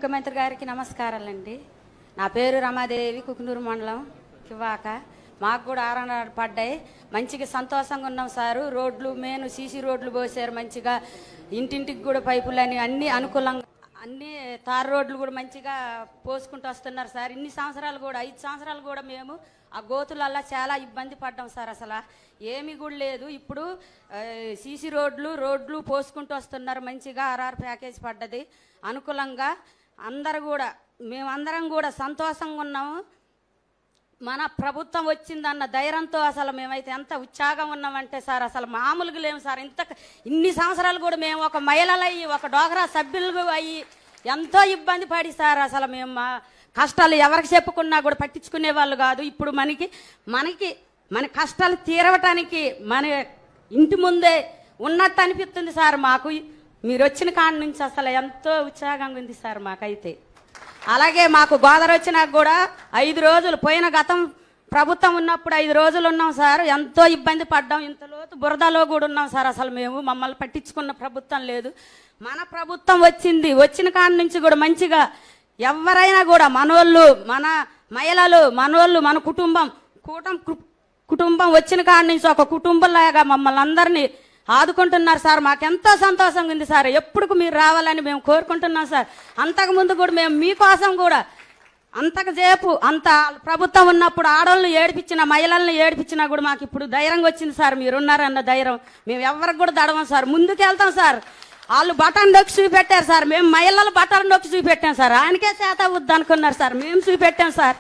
ముఖ్యమంత్రి గారికి నమస్కారాలండి. నా పేరు రమాదేవి, కుకునూరు మండలం కివాక. మాకు కూడా ఆరణాలు పడ్డాయి. మంచిగా సంతోషంగా ఉన్నాం సారు. రోడ్లు మెయిన్ సీసీ రోడ్లు పోసారు. మంచిగా ఇంటింటికి కూడా పైపులని అన్నీ అనుకూలంగా, అన్ని తార్ రోడ్లు కూడా మంచిగా పోసుకుంటూ వస్తున్నారు సార్. ఇన్ని సంవత్సరాలు కూడా 5 సంవత్సరాలు కూడా మేము ఆ గోతులల్లా చాలా ఇబ్బంది పడ్డాం సార్. అసలు ఏమీ కూడా లేదు. ఇప్పుడు సీసీ రోడ్లు పోసుకుంటూ వస్తున్నారు. మంచిగా ఆర్ఆర్ ప్యాకేజ్ పడ్డది అనుకూలంగా. అందరూ కూడా మేమందరం కూడా సంతోషంగా ఉన్నాము. మన ప్రభుత్వం వచ్చిందన్న ధైర్యంతో అసలు మేమైతే ఎంత ఉత్సాహంగా ఉన్నామంటే సార్, అసలు మామూలుగా లేము సార్. ఇన్ని సంవత్సరాలు కూడా మేము ఒక మహిళలు అయ్యి, ఒక డోగ్రా సభ్యులు అయ్యి ఎంతో ఇబ్బంది పడి సార్. అసలు మేము మా కష్టాలు ఎవరికి చెప్పుకున్నా కూడా పట్టించుకునే వాళ్ళు కాదు. ఇప్పుడు మన కష్టాలు తీరవటానికి మన ఇంటి ముందే ఉన్నట్టు అనిపిస్తుంది సార్ మాకు. మీరు వచ్చిన కాడి నుంచి అసలు ఎంతో ఉత్సాహంగా ఉంది సార్ మాకైతే. అలాగే మాకు గోదావరి వచ్చినాక కూడా 5 రోజులు పోయిన గతం ప్రభుత్వం ఉన్నప్పుడు 5 రోజులు ఉన్నాం సార్. ఎంతో ఇబ్బంది పడ్డాం. ఇంత లోతు బురదలో కూడా ఉన్నాం సార్. అసలు మేము మమ్మల్ని పట్టించుకున్న ప్రభుత్వం లేదు. మన ప్రభుత్వం వచ్చిన కాడి నుంచి కూడా మంచిగా ఎవరైనా కూడా మనోళ్ళు, మన మహిళలు, మనోళ్ళు, మన కుటుంబం వచ్చిన కాడి నుంచి ఒక కుటుంబంలాగా మమ్మల్ని అందరినీ ఆదుకుంటున్నారు సార్. మాకెంతో సంతోషంగా ఉంది సార్. ఎప్పుడు మీరు రావాలని మేము కోరుకుంటున్నాం సార్. అంతకుముందు కూడా మేము మీకోసం కూడా అంత ప్రభుత్వం ఉన్నప్పుడు ఆడవాళ్ళని ఏడిపించిన, మహిళల్ని ఏడిపించినా కూడా మాకు ఇప్పుడు ధైర్యంగా వచ్చింది సార్. మీరున్నారన్న ధైర్యం. మేము ఎవరికి కూడా దడవం సార్. ముందుకు వెళ్తాం సార్. వాళ్ళు బటన్ నొక్కి చూపెట్టారు సార్. మేము మహిళలు బటన్ నొక్కి చూపెట్టాం సార్. ఆయనకే చేత వద్దు అనుకున్నారు సార్. మేము చూపెట్టాం సార్.